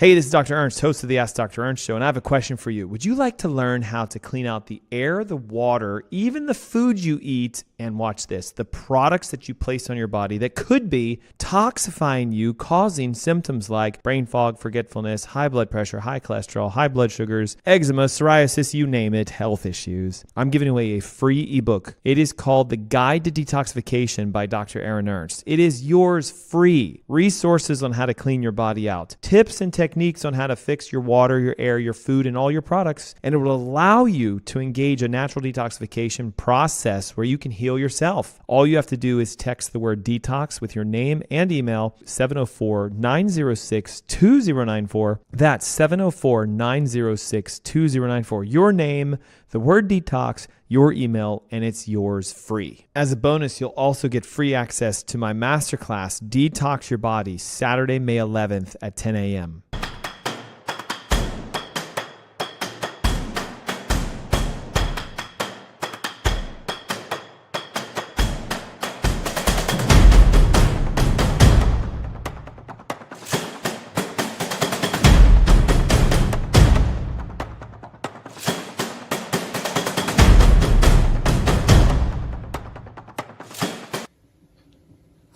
Hey, this is Dr. Ernst, host of the Ask Dr. Ernst Show, and I have a question for you. Would you like to learn how to clean out the air, the water, even the food you eat, and watch this, the products that you place on your body that could be toxifying you, causing symptoms like brain fog, forgetfulness, high blood pressure, high cholesterol, high blood sugars, eczema, psoriasis, you name it, health issues? I'm giving away a free ebook. It is called The Guide to Detoxification by Dr. Ernst. It is yours free. Resources on how to clean your body out, tips and techniques on how to fix your water, your air, your food, and all your products. And it will allow you to engage a natural detoxification process where you can heal yourself. All you have to do is text the word detox with your name and email, 704-906-2094. That's 704-906-2094. Your name, the word detox, your email, and it's yours free. As a bonus, you'll also get free access to my masterclass, Detox Your Body, Saturday, May 11th at 10 a.m.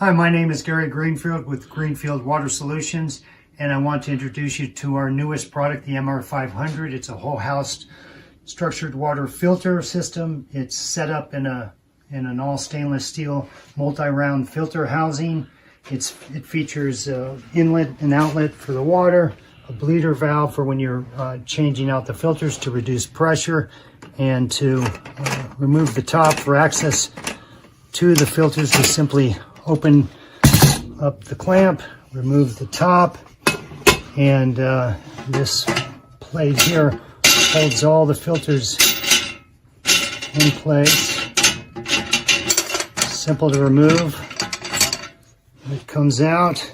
Hi, my name is Gary Greenfield with Greenfield Water Solutions, and I want to introduce you to our newest product, the MR500. It's a whole house structured water filter system. It's set up in an all stainless steel multi-round filter housing. It features inlet and outlet for the water, a bleeder valve for when you're changing out the filters to reduce pressure, and to remove the top for access to the filters. We simply open up the clamp, remove the top, and this plate here holds all the filters in place. Simple to remove. It comes out,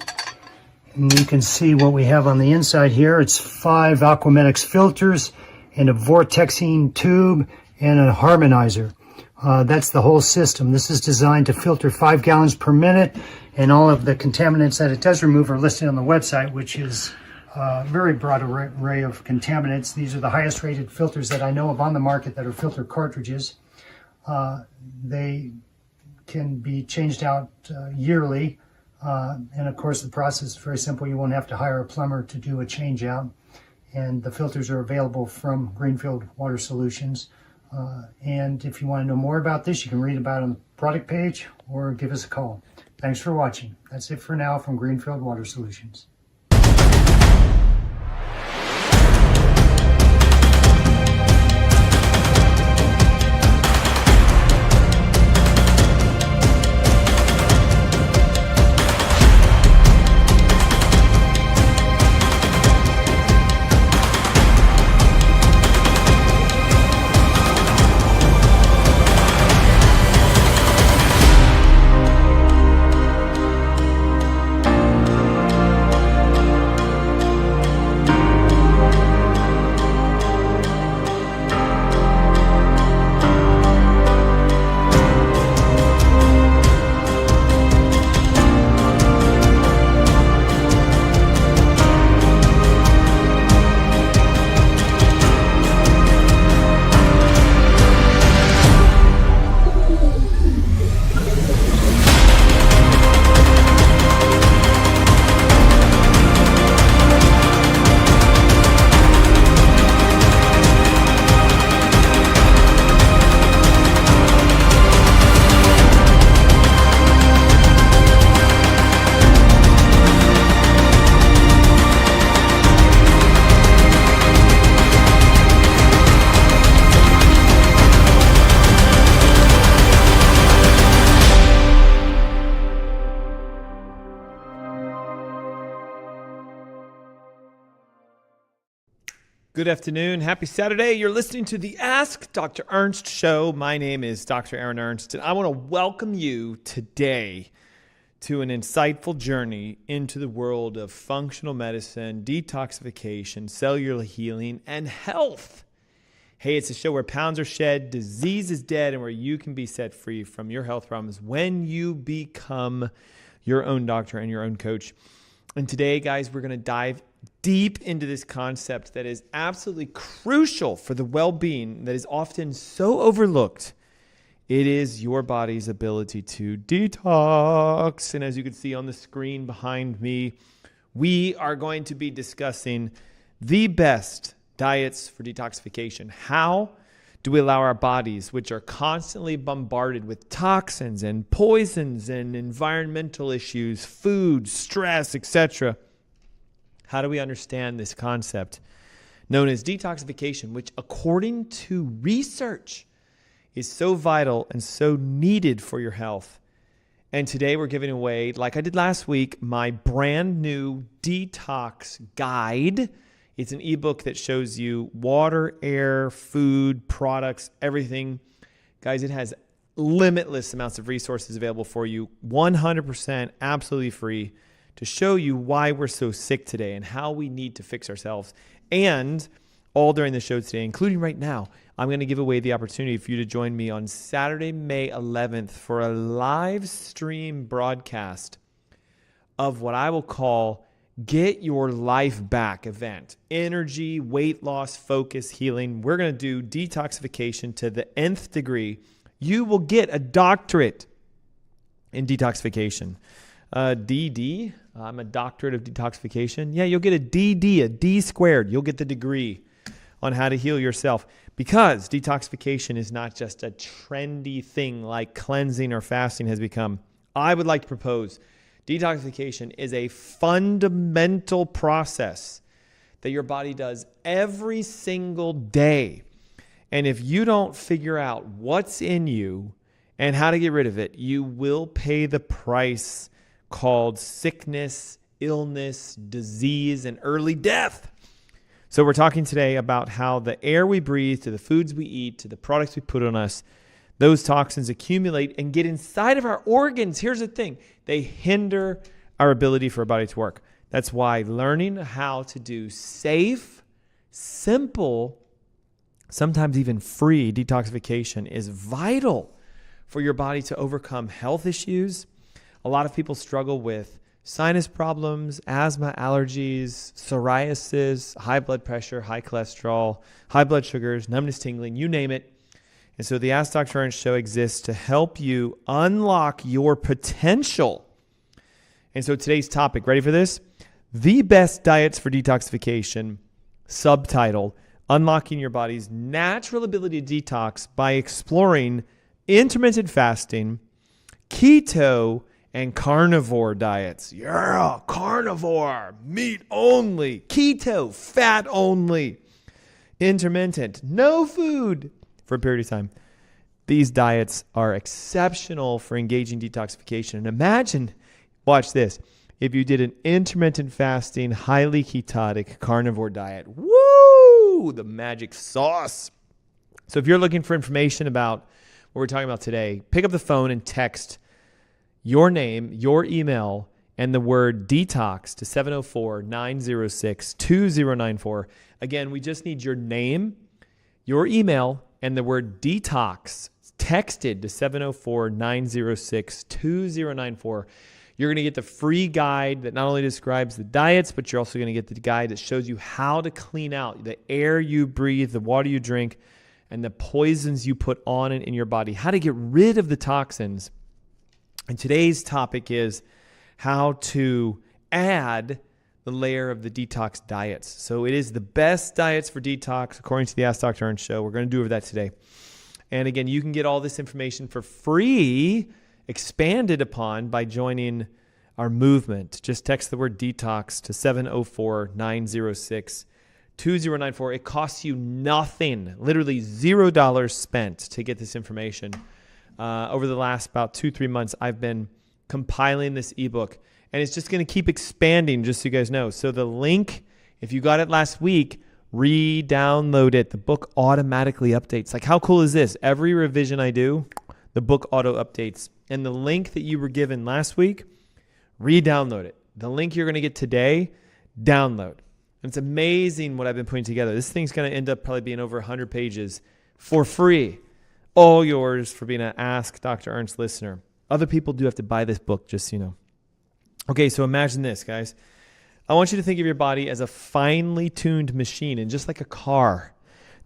and you can see what we have on the inside here. It's 5 Aquamedics filters and a vortexing tube and a harmonizer. That's the whole system. This is designed to filter 5 gallons per minute, and all of the contaminants that it does remove are listed on the website, which is a very broad array of contaminants. These are the highest rated filters that I know of on the market that are filter cartridges. They can be changed out yearly, and of course the process is very simple. You won't have to hire a plumber to do a change out, and the filters are available from Greenfield Water Solutions. And if you want to know more about this, you can read about it on the product page or give us a call. Thanks for watching. That's it for now from Greenfield Water Solutions. Good afternoon. Happy Saturday. You're listening to the Ask Dr. Ernst Show. My name is Dr. Ernst, and I want to welcome you today to an insightful journey into the world of functional medicine, detoxification, cellular healing, and health. Hey, it's a show where pounds are shed, disease is dead, and where you can be set free from your health problems when you become your own doctor and your own coach. And today, guys, we're going to dive deep into this concept that is absolutely crucial for the well-being that is often so overlooked. It is your body's ability to detox. And as you can see on the screen behind me, we are going to be discussing the best diets for detoxification. How do we allow our bodies, which are constantly bombarded with toxins and poisons and environmental issues, food, stress, etc., how do we understand this concept known as detoxification, which according to research is so vital and so needed for your health? And today we're giving away, like I did last week, my brand new detox guide. It's an ebook that shows you water, air, food, products, everything. Guys, it has limitless amounts of resources available for you, 100% absolutely free, to show you why we're so sick today and how we need to fix ourselves. And all during the show today, including right now, I'm going to give away the opportunity for you to join me on Saturday, May 11th for a live stream broadcast of what I will call Get Your Life Back event. Energy, weight loss, focus, healing. We're going to do detoxification to the nth degree. You will get a doctorate in detoxification. DD, I'm a doctorate of detoxification. Yeah, you'll get a DD, a D squared. You'll get the degree on how to heal yourself, because detoxification is not just a trendy thing like cleansing or fasting has become. I would like to propose detoxification is a fundamental process that your body does every single day. And if you don't figure out what's in you and how to get rid of it, you will pay the price called sickness, illness, disease, and early death. So we're talking today about how the air we breathe, to the foods we eat, to the products we put on us, those toxins accumulate and get inside of our organs. Here's the thing. They hinder our ability for our body to work. That's why learning how to do safe, simple, sometimes even free detoxification is vital for your body to overcome health issues. A lot of people struggle with sinus problems, asthma, allergies, psoriasis, high blood pressure, high cholesterol, high blood sugars, numbness, tingling, you name it. And so the Ask Dr. Ernst Show exists to help you unlock your potential. And so today's topic, ready for this? The best diets for detoxification, subtitle, unlocking your body's natural ability to detox by exploring intermittent fasting, keto, and carnivore diets. Yeah, carnivore, meat only, keto, fat only, intermittent, no food for a period of time. These diets are exceptional for engaging detoxification. And imagine, watch this, if you did an intermittent fasting, highly ketotic carnivore diet. Woo! The magic sauce. So if you're looking for information about what we're talking about today, pick up the phone and text your name, your email, and the word detox to 704-906-2094. Again, we just need your name, your email, and the word detox texted to 704-906-2094. You're going to get the free guide that not only describes the diets, but you're also going to get the guide that shows you how to clean out the air you breathe, the water you drink, and the poisons you put on and in your body, how to get rid of the toxins. And today's topic is how to add the layer of the detox diets. So it is the best diets for detox, according to the Ask Dr. Ernst Show. We're going to do over that today. And again, you can get all this information for free, expanded upon by joining our movement. Just text the word detox to 704-906-2094. It costs you nothing, literally $0 spent to get this information. Over the last about 2-3 months, I've been compiling this ebook, and it's just going to keep expanding, just so you guys know. So the link, if you got it last week, re-download it. The book automatically updates. Like, how cool is this? Every revision I do, the book auto updates. And the link that you were given last week, re-download it. The link you're going to get today, download. And it's amazing what I've been putting together. This thing's going to end up probably being over 100 pages for free. All yours for being an Ask Dr. Ernst listener. Other people do have to buy this book, just so you know. Okay, so imagine this, guys. I want you to think of your body as a finely tuned machine, and just like a car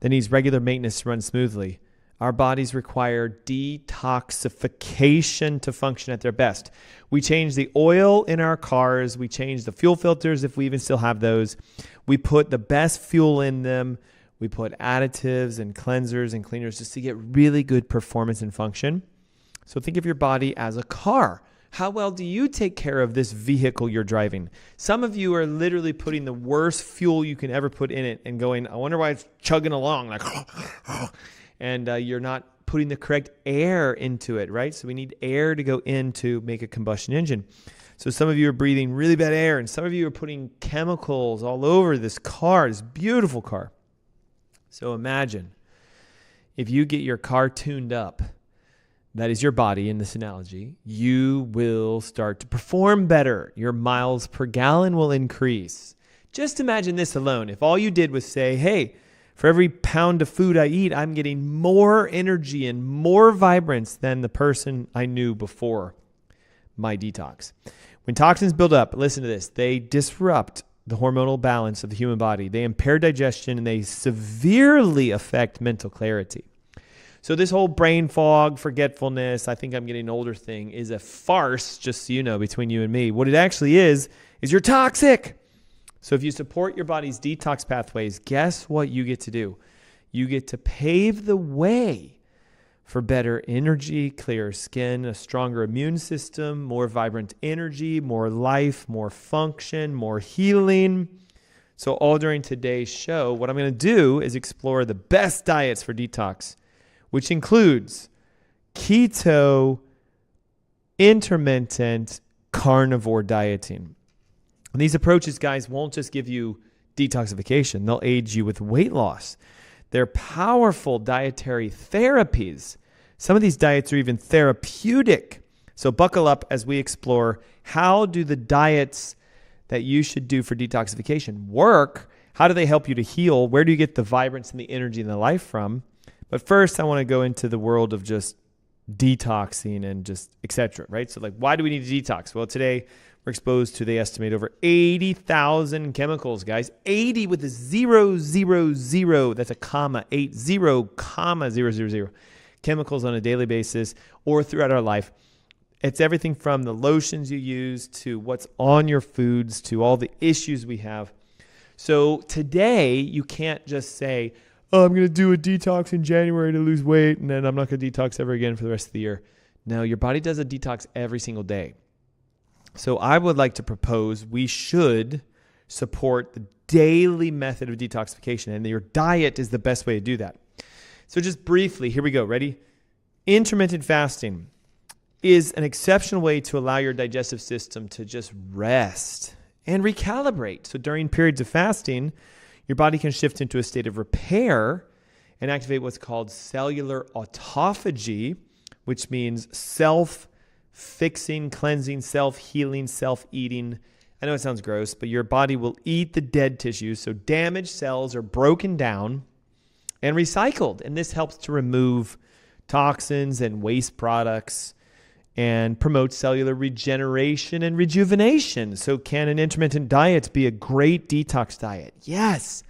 that needs regular maintenance to run smoothly, our bodies require detoxification to function at their best. We change the oil in our cars. We change the fuel filters if we even still have those. We put the best fuel in them. We put additives and cleansers and cleaners just to get really good performance and function. So think of your body as a car. How well do you take care of this vehicle you're driving? Some of you are literally putting the worst fuel you can ever put in it and going, I wonder why it's chugging along, like, and you're not putting the correct air into it, right? So we need air to go in to make a combustion engine. So some of you are breathing really bad air, and some of you are putting chemicals all over this car, this beautiful car. So imagine if you get your car tuned up, that is your body in this analogy, you will start to perform better. Your miles per gallon will increase. Just imagine this alone. If all you did was say, hey, for every pound of food I eat, I'm getting more energy and more vibrance than the person I knew before my detox. When toxins build up, listen to this, they disrupt the hormonal balance of the human body. They impair digestion and they severely affect mental clarity. So this whole brain fog, forgetfulness, I think I'm getting older thing is a farce, just so you know, between you and me. What it actually is you're toxic. So if you support your body's detox pathways, guess what you get to do? You get to pave the way for better energy, clearer skin, a stronger immune system, more vibrant energy, more life, more function, more healing. So all during today's show, what I'm going to do is explore the best diets for detox, which includes keto, intermittent, carnivore dieting. And these approaches, guys, won't just give you detoxification. They'll aid you with weight loss. They're powerful dietary therapies. Some of these diets are even therapeutic. So buckle up as we explore how do the diets that you should do for detoxification work? How do they help you to heal? Where do you get the vibrance and the energy and the life from? But first, I want to go into the world of just detoxing and just et cetera, right? So like, why do we need to detox? Well, today we're exposed to, they estimate, over 80,000 chemicals, guys. 80 with a 000, that's a comma, 80,000 chemicals on a daily basis or throughout our life. It's everything from the lotions you use to what's on your foods to all the issues we have. So today, you can't just say, oh, I'm going to do a detox in January to lose weight, and then I'm not going to detox ever again for the rest of the year. No, your body does a detox every single day. So I would like to propose we should support the daily method of detoxification, and your diet is the best way to do that. So just briefly, here we go. Ready? Intermittent fasting is an exceptional way to allow your digestive system to just rest and recalibrate. So during periods of fasting, your body can shift into a state of repair and activate what's called cellular autophagy, which means self-fixing, cleansing, self-healing, self-eating. I know it sounds gross, but your body will eat the dead tissues, so damaged cells are broken down and recycled. And this helps to remove toxins and waste products and promote cellular regeneration and rejuvenation. So can an intermittent diet be a great detox diet? Yes.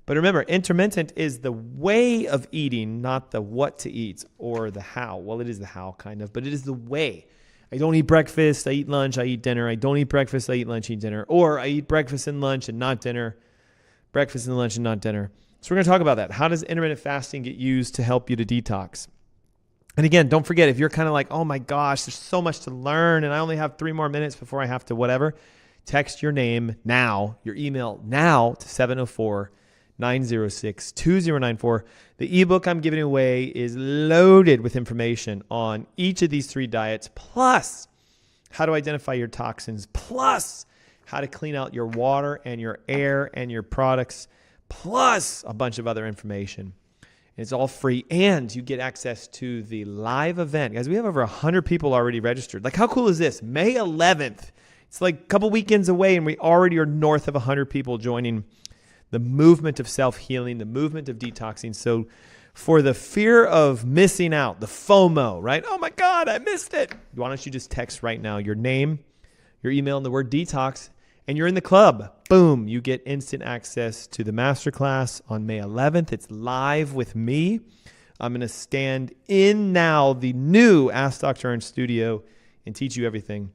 But remember, intermittent is the way of eating, not the what to eat or the how. Well, it is the how, kind of, but it is the way. I don't eat breakfast, I eat lunch, I eat dinner. I don't eat breakfast, I eat lunch, eat dinner. Or I eat breakfast and lunch and not dinner. Breakfast and lunch and not dinner. So we're going to talk about that. How does intermittent fasting get used to help you to detox? And again, don't forget, if you're kind of like, oh my gosh, there's so much to learn and I only have 3 more minutes before I have to whatever, text your name now, your email now to 704-906-2094. The ebook I'm giving away is loaded with information on each of these 3 diets, plus how to identify your toxins, plus how to clean out your water and your air and your products, plus a bunch of other information. It's all free, and you get access to the live event. Guys, we have over 100 people already registered. Like, how cool is this? May 11th. It's like a couple weekends away, and we already are north of 100 people joining the movement of self-healing, the movement of detoxing. So for the fear of missing out, the FOMO, right? Oh, my God, I missed it. Why don't you just text right now your name, your email, and the word detox, and you're in the club, boom, you get instant access to the masterclass on May 11th. It's live with me. I'm going to stand in now the new Ask Dr. Ernst studio and teach you everything.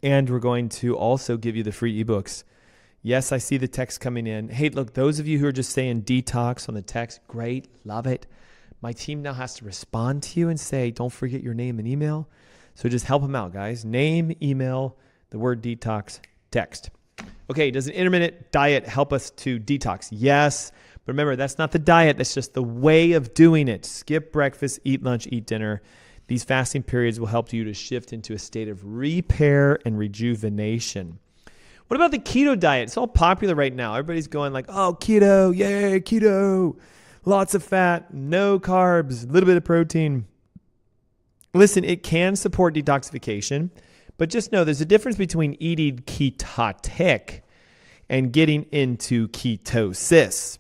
And we're going to also give you the free ebooks. Yes, I see the text coming in. Hey, look, those of you who are just saying detox on the text, great, love it. My team now has to respond to you and say, don't forget your name and email. So just help them out, guys. Name, email, the word detox, text. Okay, does an intermittent diet help us to detox? Yes, but remember, that's not the diet. That's just the way of doing it. Skip breakfast, eat lunch, eat dinner. These fasting periods will help you to shift into a state of repair and rejuvenation. What about the keto diet? It's all popular right now. Everybody's going like, oh, keto, yay, keto. Lots of fat, no carbs, a little bit of protein. Listen, it can support detoxification, but just know there's a difference between eating ketotic and getting into ketosis.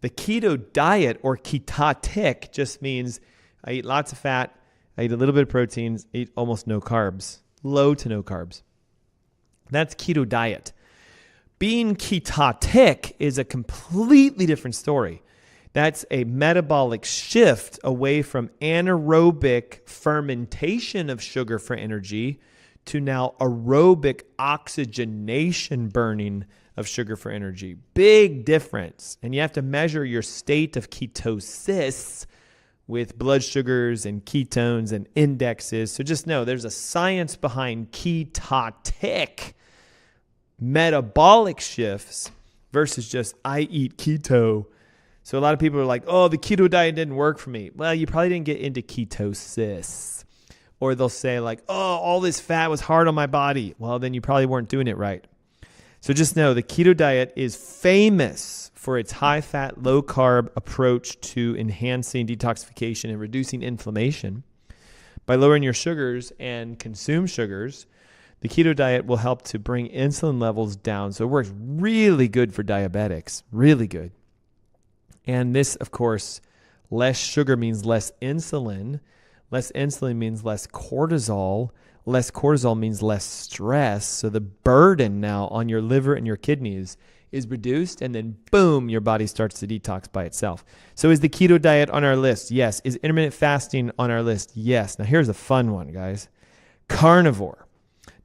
The keto diet or ketotic just means I eat lots of fat, I eat a little bit of proteins, I eat almost no carbs, low to no carbs. That's keto diet. Being ketotic is a completely different story. That's a metabolic shift away from anaerobic fermentation of sugar for energy to now aerobic oxygenation burning of sugar for energy. Big difference. And you have to measure your state of ketosis with blood sugars and ketones and indexes. So just know there's a science behind ketotic metabolic shifts versus just I eat keto. So a lot of people are like, oh, the keto diet didn't work for me. Well, you probably didn't get into ketosis. Or they'll say like, oh, all this fat was hard on my body. Well, then you probably weren't doing it right. So just know the keto diet is famous for its high-fat, low-carb approach to enhancing detoxification and reducing inflammation. By lowering your sugars and consumed sugars, the keto diet will help to bring insulin levels down. So it works really good for diabetics, really good. And this, of course, less sugar means less insulin. Less insulin means less cortisol. Less cortisol means less stress. So the burden now on your liver and your kidneys is reduced, and then boom, your body starts to detox by itself. So is the keto diet on our list? Yes. Is intermittent fasting on our list? Yes. Now here's a fun one, guys. Carnivore.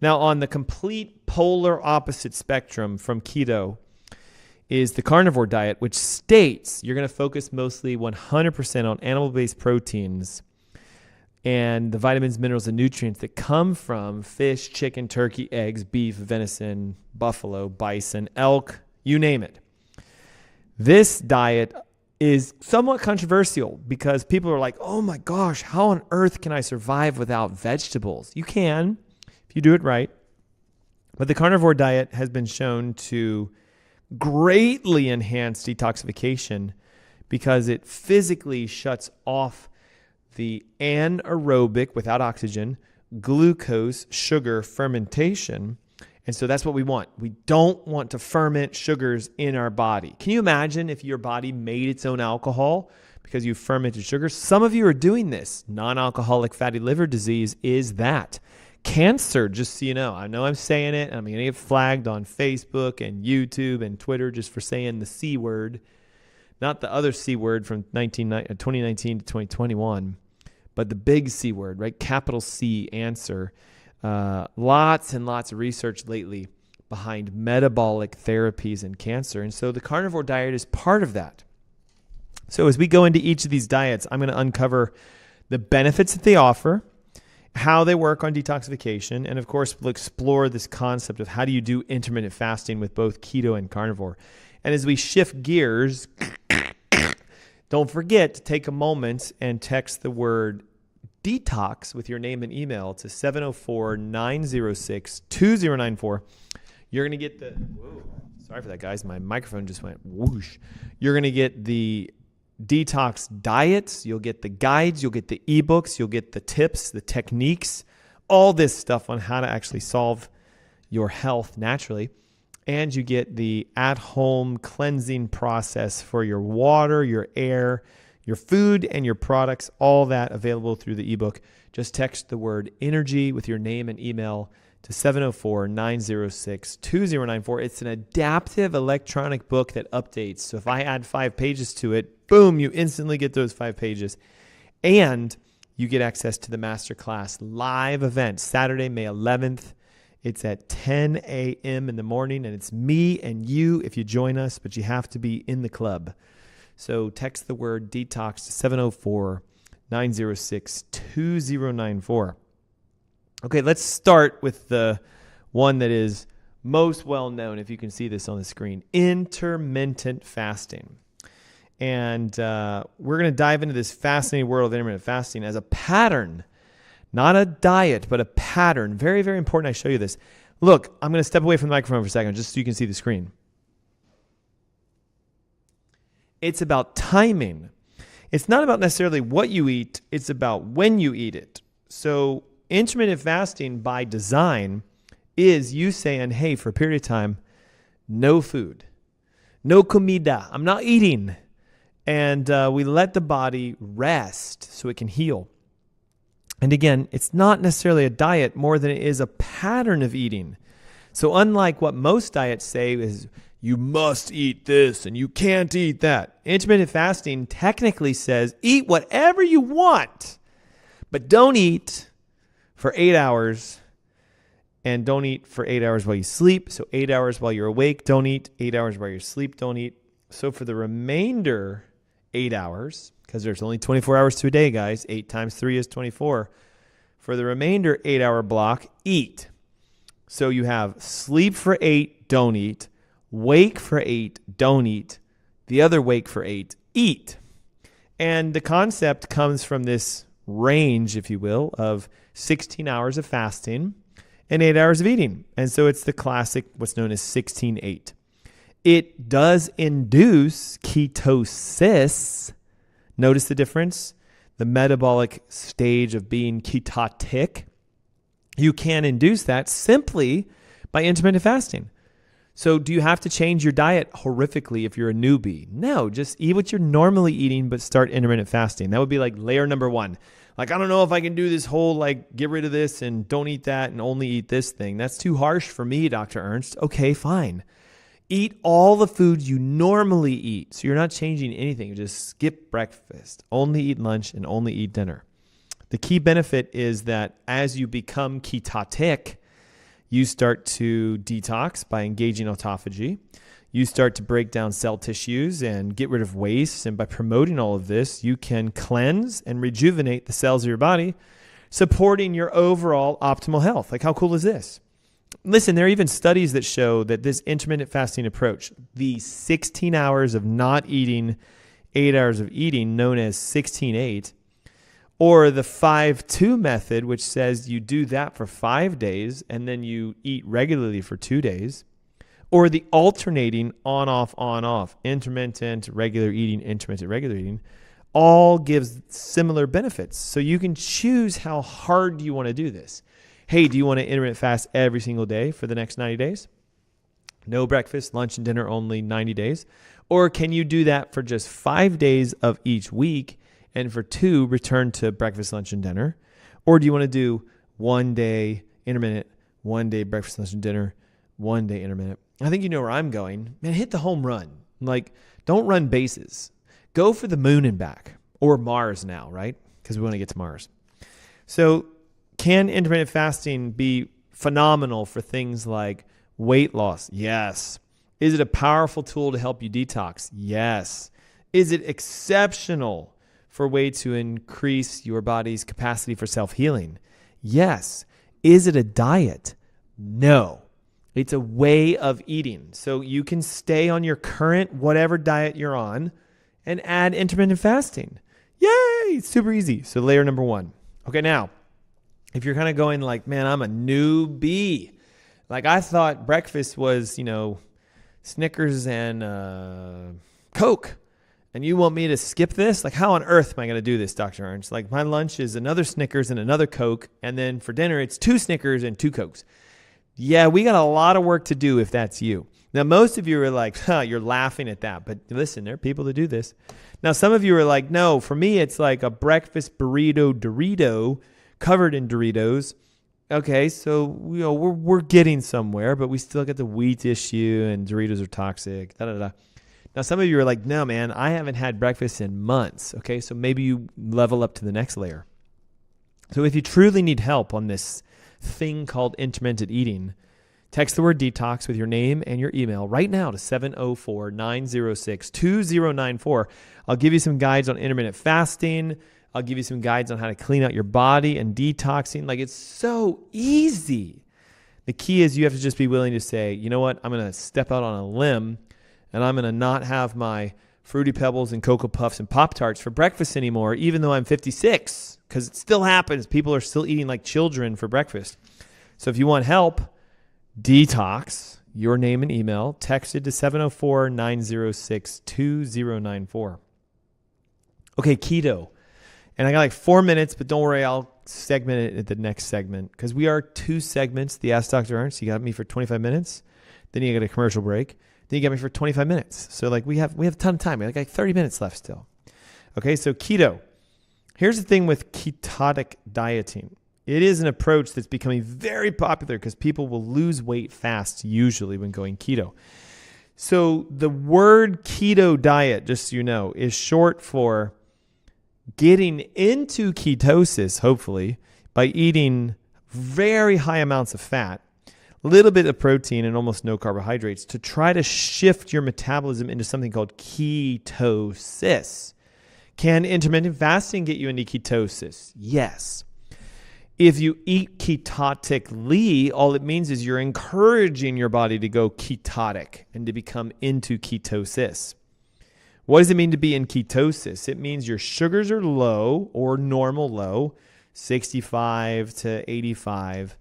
Now on the complete polar opposite spectrum from keto is the carnivore diet, which states you're going to focus mostly 100% on animal-based proteins and the vitamins, minerals, and nutrients that come from fish, chicken, turkey, eggs, beef, venison, buffalo, bison, elk, you name it. This diet is somewhat controversial because people are like, oh my gosh, how on earth can I survive without vegetables? You can, if you do it right. But the carnivore diet has been shown to greatly enhance detoxification because it physically shuts off the anaerobic, without oxygen, glucose, sugar fermentation. And so that's what we want. We don't want to ferment sugars in our body. Can you imagine if your body made its own alcohol because you fermented sugar? Some of you are doing this. Non-alcoholic fatty liver disease is that. Cancer, just so you know. I know I'm saying it, and I'm going to get flagged on Facebook and YouTube and Twitter just for saying the C word. Not the other C word from 2019 to 2021, but the big C word, right? Capital C, answer. Lots and lots of research lately behind metabolic therapies and cancer. And so the carnivore diet is part of that. So as we go into each of these diets, I'm going to uncover the benefits that they offer, how they work on detoxification, and of course, we'll explore this concept of how do you do intermittent fasting with both keto and carnivore. And as we shift gears, don't forget to take a moment and text the word detox with your name and email to 704-906-2094. You're going to get the, whoa, sorry for that, guys. My microphone just went whoosh. You're going to get the detox diets. You'll get the guides. You'll get the ebooks. You'll get the tips, the techniques, all this stuff on how to actually solve your health naturally. And you get the at-home cleansing process for your water, your air, your food, and your products, all that available through the ebook. Just text the word energy with your name and email to 704-906-2094. It's an adaptive electronic book that updates. So if I add 5 pages to it, boom, you instantly get those 5 pages. And you get access to the masterclass live event, Saturday, May 11th. It's at 10 a.m. in the morning, and it's me and you if you join us, but you have to be in the club. So text the word detox to 704-906-2094. Okay, let's start with the one that is most well known, if you can see this on the screen, intermittent fasting. And we're going to dive into this fascinating world of intermittent fasting as a pattern, not a diet, but a pattern. Very, very important I show you this. Look, I'm going to step away from the microphone for a second just so you can see the screen. It's about timing. It's not about necessarily what you eat. It's about when you eat it. So intermittent fasting by design is you saying, hey, for a period of time, no food, no comida. I'm not eating. And we let the body rest so it can heal. And again, it's not necessarily a diet more than it is a pattern of eating. So unlike what most diets say is you must eat this and you can't eat that, intermittent fasting technically says eat whatever you want, but don't eat for 8 hours, and don't eat for 8 hours while you sleep. So 8 hours while you're awake, don't eat. 8 hours while you're asleep, don't eat. So for the remainder 8 hours, because there's only 24 hours to a day, guys. 8 times 3 is 24. For the remainder 8-hour block, eat. So you have sleep for 8, don't eat. Wake for 8, don't eat. The other wake for 8, eat. And the concept comes from this range, if you will, of 16 hours of fasting and 8 hours of eating. And so it's the classic, what's known as 16-8. It does induce ketosis. Notice the difference? The metabolic stage of being ketotic. You can induce that simply by intermittent fasting. So do you have to change your diet horrifically if you're a newbie? No, just eat what you're normally eating, but start intermittent fasting. That would be like layer number 1. Like, I don't know if I can do this whole, like, get rid of this and don't eat that and only eat this thing. That's too harsh for me, Dr. Ernst. Okay, fine. Eat all the foods you normally eat. So you're not changing anything. You just skip breakfast, only eat lunch, and only eat dinner. The key benefit is that as you become ketotic, you start to detox by engaging autophagy. You start to break down cell tissues and get rid of waste. And by promoting all of this, you can cleanse and rejuvenate the cells of your body, supporting your overall optimal health. Like, how cool is this? Listen, there are even studies that show that this intermittent fasting approach, the 16 hours of not eating, 8 hours of eating, known as 16-8, or the 5-2 method, which says you do that for 5 days and then you eat regularly for 2 days, or the alternating on-off, intermittent, regular eating, intermittent, regular eating, all gives similar benefits. So you can choose how hard you want to do this. Hey, do you want to intermittent fast every single day for the next 90 days? No breakfast, lunch, and dinner only 90 days? Or can you do that for just 5 days of each week and for 2 return to breakfast, lunch, and dinner? Or do you want to do 1 day intermittent, 1 day breakfast, lunch, and dinner, 1 day intermittent? I think you know where I'm going. Man, hit the home run. Like, don't run bases. Go for the moon and back, or Mars now, right? Because we want to get to Mars. So can intermittent fasting be phenomenal for things like weight loss? Yes. Is it a powerful tool to help you detox? Yes. Is it exceptional for a way to increase your body's capacity for self-healing? Yes. Is it a diet? No. It's a way of eating. So you can stay on your current whatever diet you're on and add intermittent fasting. Yay! It's super easy. So layer number 1. Okay, now, if you're kind of going like, man, I'm a newbie. Like, I thought breakfast was, Snickers and Coke. And you want me to skip this? Like, how on earth am I going to do this, Dr. Ernst? Like, my lunch is another Snickers and another Coke. And then for dinner, it's 2 Snickers and 2 Cokes. Yeah, we got a lot of work to do if that's you. Now, most of you are like, you're laughing at that. But listen, there are people that do this. Now, some of you are like, no, for me, it's like a breakfast burrito Dorito covered in Doritos Okay, so we're getting somewhere, but we still got the wheat issue and Doritos are toxic. Da, da, da. Now, some of you are like, no, man, I haven't had breakfast in months. Okay, so maybe you level up to the next layer. So if you truly need help on this thing called intermittent eating, text the word detox with your name and your email right now to 704-906-2094. I'll give you some guides on intermittent fasting. I'll give you some guides on how to clean out your body and detoxing. Like, it's so easy. The key is you have to just be willing to say, you know what, I'm going to step out on a limb and I'm going to not have my Fruity Pebbles and Cocoa Puffs and Pop-Tarts for breakfast anymore, even though I'm 56, because it still happens. People are still eating like children for breakfast. So if you want help, detox, your name and email, text it to 704-906-2094. Okay, keto. And I got like 4 minutes, but don't worry, I'll segment it at the next segment because we are 2 segments. The Ask Dr. Ernst, you got me for 25 minutes. Then you get a commercial break. Then you got me for 25 minutes. So like we have a ton of time. We have like 30 minutes left still. Okay, so keto. Here's the thing with ketotic dieting. It is an approach that's becoming very popular because people will lose weight fast usually when going keto. So the word keto diet, just so you know, is short for getting into ketosis, hopefully, by eating very high amounts of fat, a little bit of protein, and almost no carbohydrates to try to shift your metabolism into something called ketosis. Can intermittent fasting get you into ketosis? Yes. If you eat ketotically, all it means is you're encouraging your body to go ketotic and to become into ketosis. What does it mean to be in ketosis? It means your sugars are low or normal low, 65 to 85,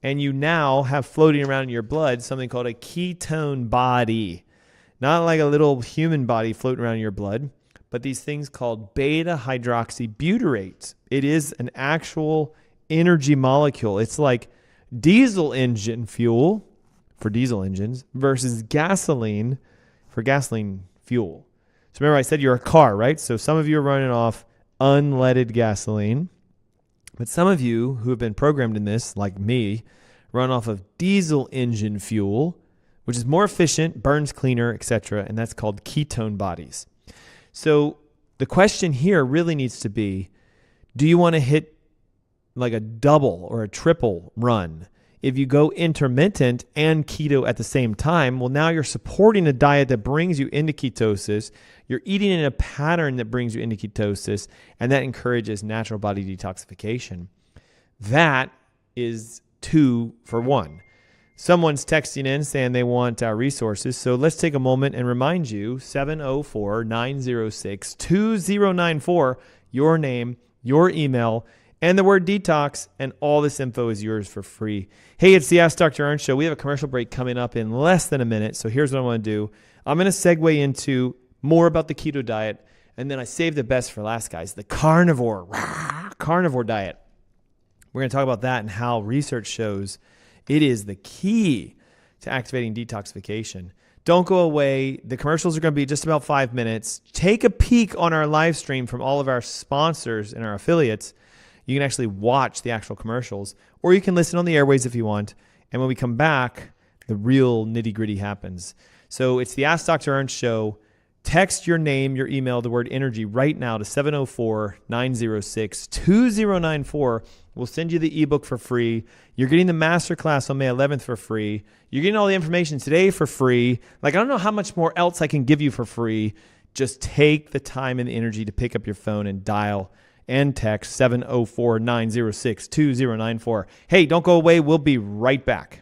and you now have floating around in your blood something called a ketone body. Not like a little human body floating around in your blood, but these things called beta-hydroxybutyrate. It is an actual energy molecule. It's like diesel engine fuel for diesel engines versus gasoline for gasoline fuel. So remember I said you're a car, right? So some of you are running off unleaded gasoline, but some of you who have been programmed in this, like me, run off of diesel engine fuel, which is more efficient, burns cleaner, etc., and that's called ketone bodies. So the question here really needs to be, do you want to hit like a double or a triple run? If you go intermittent and keto at the same time, well, now you're supporting a diet that brings you into ketosis. You're eating in a pattern that brings you into ketosis, and that encourages natural body detoxification. That is 2 for 1. Someone's texting in saying they want resources. So let's take a moment and remind you, 704-906-2094, your name, your email, and the word detox, and all this info is yours for free. Hey, it's the Ask Dr. Ernst Show. We have a commercial break coming up in less than a minute. So here's what I want to do. I'm going to segue into more about the keto diet, and then I saved the best for last, guys, the carnivore diet. We're going to talk about that and how research shows it is the key to activating detoxification. Don't go away. The commercials are going to be just about 5 minutes. Take a peek on our live stream from all of our sponsors and our affiliates. You can actually watch the actual commercials, or you can listen on the airways if you want. And when we come back, the real nitty-gritty happens. So it's the Ask Dr. Ernst Show. Text your name, your email, the word energy right now to 704-906-2094. We'll send you the ebook for free. You're getting the masterclass on May 11th for free. You're getting all the information today for free. Like, I don't know how much more else I can give you for free. Just take the time and the energy to pick up your phone and dial and text 704-906-2094. Hey, don't go away. We'll be right back.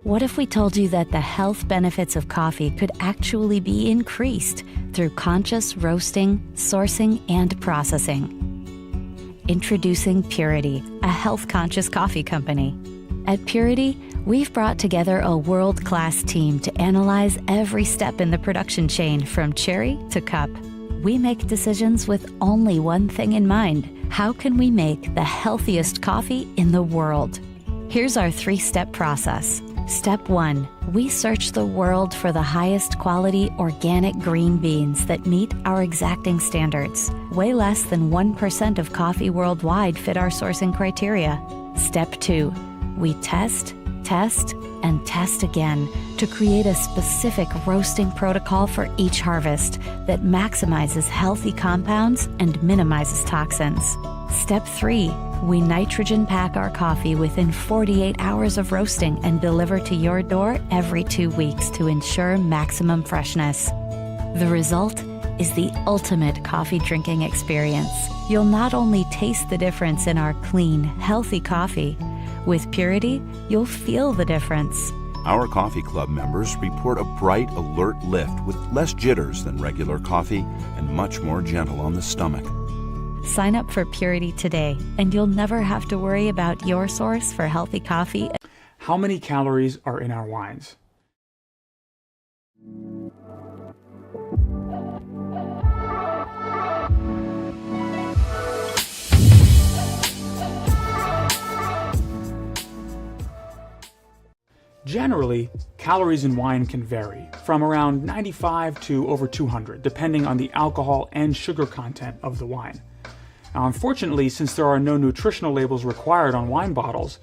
What if we told you that the health benefits of coffee could actually be increased through conscious roasting, sourcing, and processing? Introducing Purity, a health-conscious coffee company. At Purity, we've brought together a world-class team to analyze every step in the production chain from cherry to cup. We make decisions with only one thing in mind. How can we make the healthiest coffee in the world? Here's our 3-step process. Step 1. We search the world for the highest quality organic green beans that meet our exacting standards. Way less than 1% of coffee worldwide fit our sourcing criteria. Step 2. We test, and test again to create a specific roasting protocol for each harvest that maximizes healthy compounds and minimizes toxins. Step 3. We nitrogen pack our coffee within 48 hours of roasting and deliver to your door every 2 weeks to ensure maximum freshness. The result is the ultimate coffee drinking experience. You'll not only taste the difference in our clean, healthy coffee, with Purity, you'll feel the difference. Our coffee club members report a bright, alert lift with less jitters than regular coffee and much more gentle on the stomach. Sign up for Purity today, and you'll never have to worry about your source for healthy coffee. How many calories are in our wines? Generally, calories in wine can vary, from around 95 to over 200, depending on the alcohol and sugar content of the wine. Now, unfortunately, since there are no nutritional labels required on wine bottles,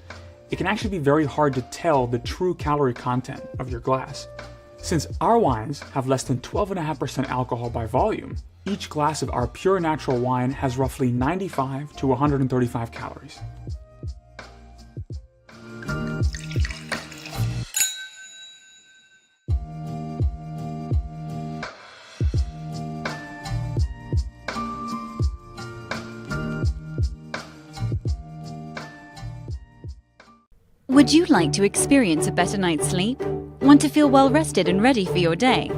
it can actually be very hard to tell the true calorie content of your glass. Since our wines have less than 12.5% alcohol by volume, each glass of our pure natural wine has roughly 95 to 135 calories. Would you like to experience a better night's sleep? Want to feel well rested and ready for your day?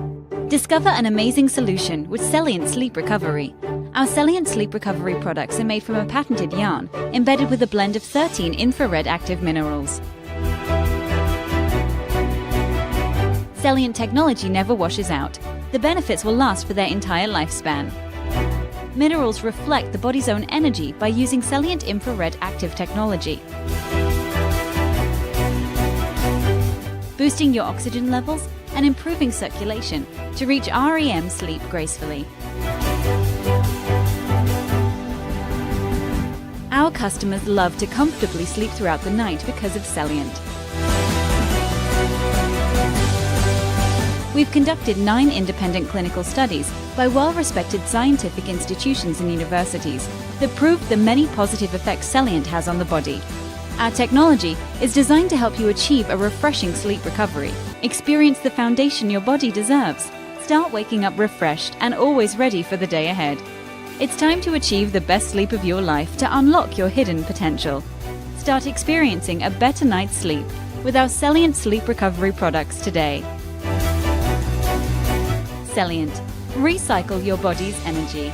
Discover an amazing solution with Celient Sleep Recovery. Our Celient Sleep Recovery products are made from a patented yarn embedded with a blend of 13 infrared active minerals. Celient technology never washes out. The benefits will last for their entire lifespan. Minerals reflect the body's own energy by using Celient infrared active technology, boosting your oxygen levels and improving circulation to reach REM sleep gracefully. Our customers love to comfortably sleep throughout the night because of Celient. We've conducted 9 independent clinical studies by well-respected scientific institutions and universities that prove the many positive effects Celient has on the body. Our technology is designed to help you achieve a refreshing sleep recovery. Experience the foundation your body deserves. Start waking up refreshed and always ready for the day ahead. It's time to achieve the best sleep of your life to unlock your hidden potential. Start experiencing a better night's sleep with our Celient Sleep Recovery products today. Celient. Recycle your body's energy.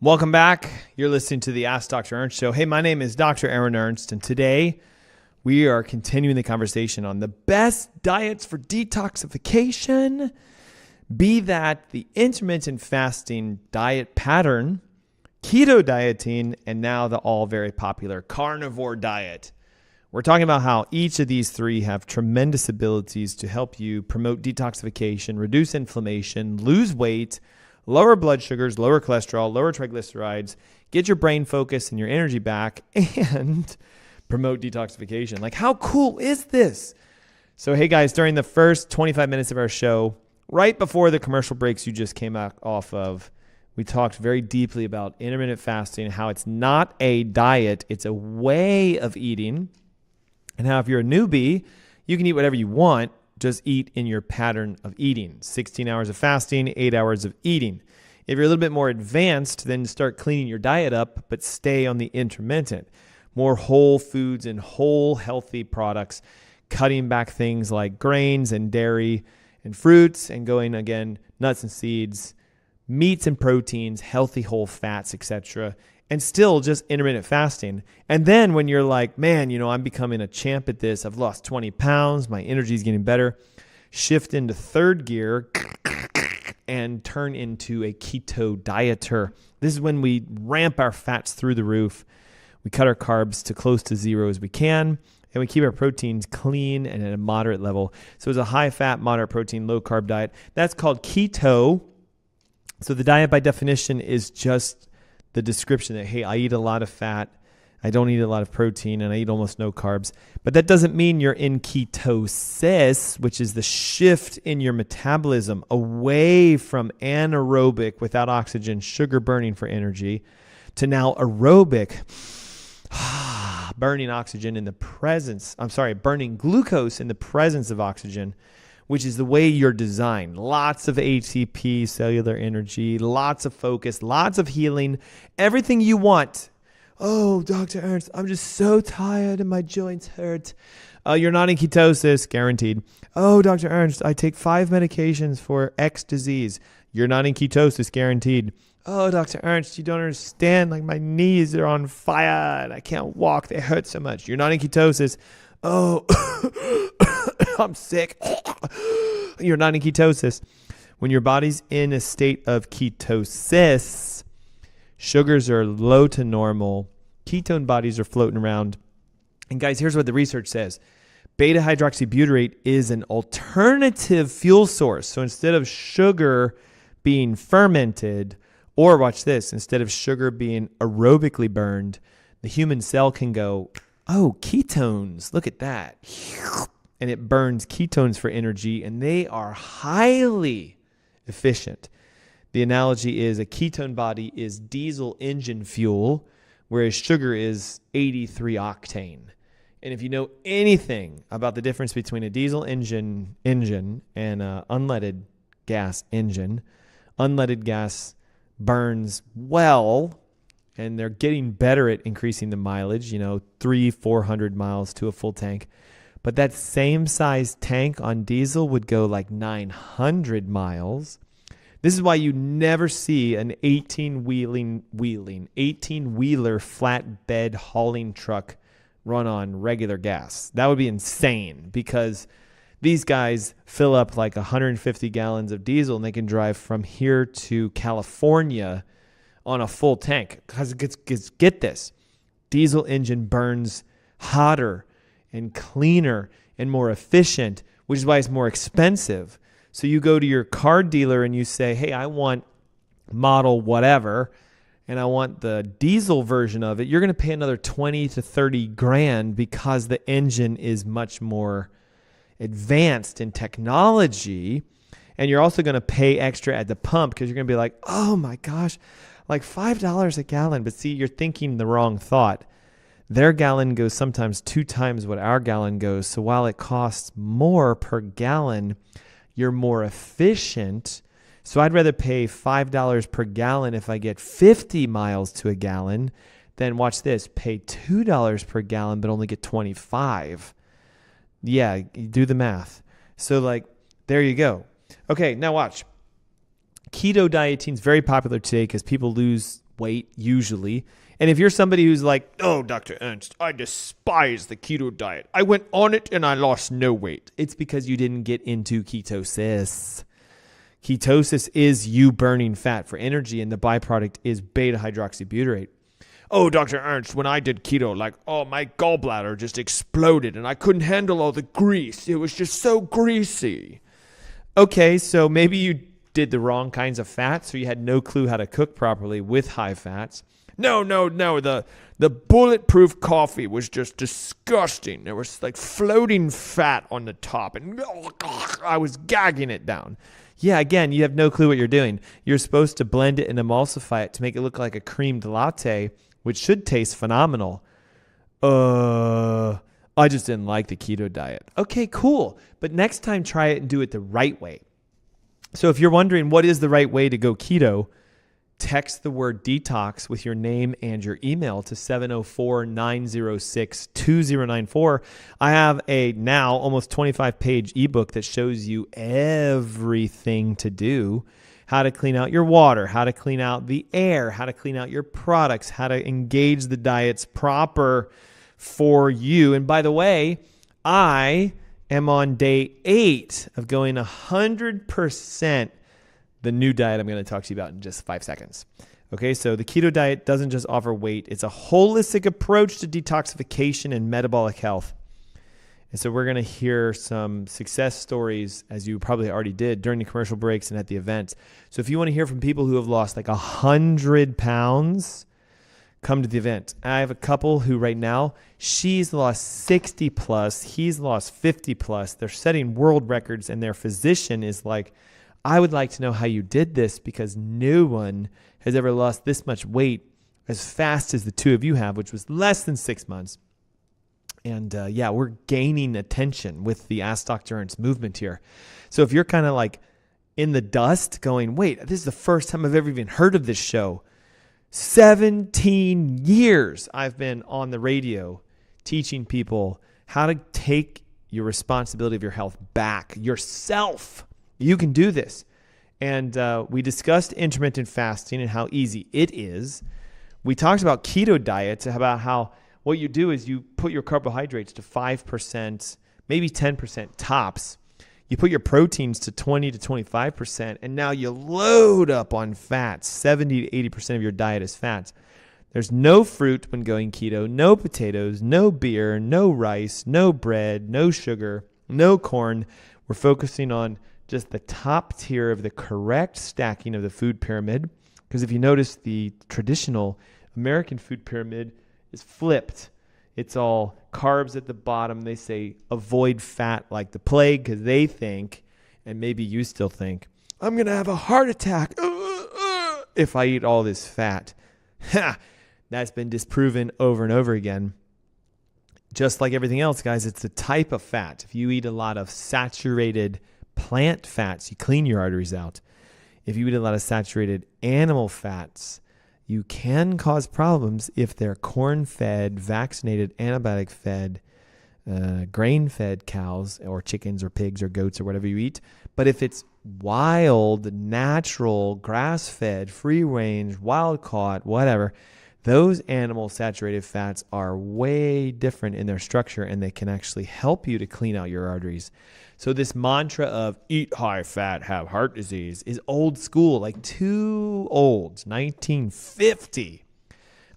Welcome back. You're listening to the Ask Dr. Ernst Show. Hey, my name is Dr. Aaron Ernst, and today we are continuing the conversation on the best diets for detoxification, be that the intermittent fasting diet pattern, keto dieting, and now the all very popular carnivore diet. We're talking about how each of these three have tremendous abilities to help you promote detoxification, reduce inflammation, lose weight, lower blood sugars, lower cholesterol, lower triglycerides, get your brain focus and your energy back, and promote detoxification. Like, how cool is this? So, hey guys, during the first 25 minutes of our show, right before the commercial breaks you just came off of, we talked very deeply about intermittent fasting, how it's not a diet, it's a way of eating, and how if you're a newbie, you can eat whatever you want. Just eat in your pattern of eating. 16 hours of fasting, 8 hours of eating. If you're a little bit more advanced, then start cleaning your diet up, but stay on the intermittent. More whole foods and whole healthy products, cutting back things like grains and dairy and fruits, and going again, nuts and seeds, meats and proteins, healthy whole fats, etc., and still just intermittent fasting. And then when you're like, man, I'm becoming a champ at this. I've lost 20 pounds. My energy is getting better. Shift into third gear and turn into a keto dieter. This is when we ramp our fats through the roof. We cut our carbs to close to zero as we can, and we keep our proteins clean and at a moderate level. So it's a high fat, moderate protein, low carb diet. That's called keto. So the diet by definition is just the description that, hey, I eat a lot of fat, I don't eat a lot of protein, and I eat almost no carbs. But that doesn't mean you're in ketosis, which is the shift in your metabolism away from anaerobic, without oxygen, sugar burning for energy, to now aerobic, burning glucose in the presence of oxygen, which is the way you're designed. Lots of ATP, cellular energy, lots of focus, lots of healing, everything you want. Oh, Dr. Ernst, I'm just so tired and my joints hurt. You're not in ketosis, guaranteed. Oh, Dr. Ernst, I take 5 medications for X disease. You're not in ketosis, guaranteed. Oh, Dr. Ernst, you don't understand. Like, my knees are on fire and I can't walk. They hurt so much. You're not in ketosis. Oh, I'm sick. You're not in ketosis. When your body's in a state of ketosis, sugars are low to normal. Ketone bodies are floating around. And guys, here's what the research says. Beta hydroxybutyrate is an alternative fuel source. So instead of sugar being fermented, or watch this, instead of sugar being aerobically burned, the human cell can go, oh, ketones, look at that. And it burns ketones for energy, and they are highly efficient. The analogy is a ketone body is diesel engine fuel, whereas sugar is 83 octane. And if you know anything about the difference between a diesel engine and an unleaded gas engine, unleaded gas burns well, and they're getting better at increasing the mileage, 300-400 miles to a full tank. But that same size tank on diesel would go like 900 miles. This is why you never see an 18-wheeler flatbed hauling truck run on regular gas. That would be insane, because these guys fill up like 150 gallons of diesel and they can drive from here to California on a full tank. Because get this, diesel engine burns hotter and cleaner and more efficient, which is why it's more expensive. So you go to your car dealer and you say, hey, I want model whatever, and I want the diesel version of it. You're going to pay another 20 to 30 grand because the engine is much more advanced in technology. And you're also going to pay extra at the pump because you're going to be like, oh my gosh, like $5 a gallon. But see, you're thinking the wrong thought. Their gallon goes sometimes 2 times what our gallon goes. So while it costs more per gallon, you're more efficient. So I'd rather pay $5 per gallon if I get 50 miles to a gallon than, watch this, pay $2 per gallon but only get 25. Yeah, you do the math. So like, there you go. Okay, now watch. Keto dieting is very popular today because people lose weight usually. And if you're somebody who's like, oh, Dr. Ernst, I despise the keto diet. I went on it and I lost no weight. It's because you didn't get into ketosis. Ketosis is you burning fat for energy, and the byproduct is beta hydroxybutyrate. Oh, Dr. Ernst, when I did keto, my gallbladder just exploded and I couldn't handle all the grease. It was just so greasy. Okay, so maybe you did the wrong kinds of fats, or you had no clue how to cook properly with high fats. No. The bulletproof coffee was just disgusting. There was like floating fat on the top, and I was gagging it down. Yeah, again, you have no clue what you're doing. You're supposed to blend it and emulsify it to make it look like a creamed latte, which should taste phenomenal. I just didn't like the keto diet. Okay, cool. But next time, try it and do it the right way. So if you're wondering what is the right way to go keto, text the word detox with your name and your email to 704-906-2094. I have a now almost 25-page ebook that shows you everything to do. How to clean out your water, how to clean out the air, how to clean out your products, how to engage the diets proper for you. And by the way, I am on day 8 of going 100% the new diet I'm going to talk to you about in just 5 seconds. Okay, so the keto diet doesn't just offer weight. It's a holistic approach to detoxification and metabolic health. And so we're going to hear some success stories, as you probably already did, during the commercial breaks and at the event. So if you want to hear from people who have lost like 100 pounds, come to the event. I have a couple who right now, she's lost 60 plus, he's lost 50 plus. They're setting world records, and their physician is like, I would like to know how you did this, because no one has ever lost this much weight as fast as the two of you have, which was less than 6 months. And we're gaining attention with the Ask Dr. Ernst movement here. So if you're kind of like in the dust going, wait, this is the first time I've ever even heard of this show. 17 years I've been on the radio teaching people how to take your responsibility of your health back yourself. You can do this. And we discussed intermittent fasting and how easy it is. We talked about keto diets, about how what you do is you put your carbohydrates to 5%, maybe 10% tops. You put your proteins to 20 to 25%, and now you load up on fats. 70 to 80% of your diet is fats. There's no fruit when going keto, no potatoes, no beer, no rice, no bread, no sugar, no corn. We're focusing on just the top tier of the correct stacking of the food pyramid. Because if you notice, the traditional American food pyramid is flipped. It's all carbs at the bottom. They say avoid fat like the plague, because they think, and maybe you still think, I'm going to have a heart attack if I eat all this fat. That's been disproven over and over again. Just like everything else, guys, it's a type of fat. If you eat a lot of saturated plant fats, you clean your arteries out. If you eat a lot of saturated animal fats, you can cause problems if they're corn-fed, vaccinated, antibiotic-fed, grain-fed cows or chickens or pigs or goats or whatever you eat. But if it's wild, natural, grass-fed, free-range, wild-caught, whatever, those animal saturated fats are way different in their structure, and they can actually help you to clean out your arteries. So this mantra of eat high fat, have heart disease is old school, like too old, 1950.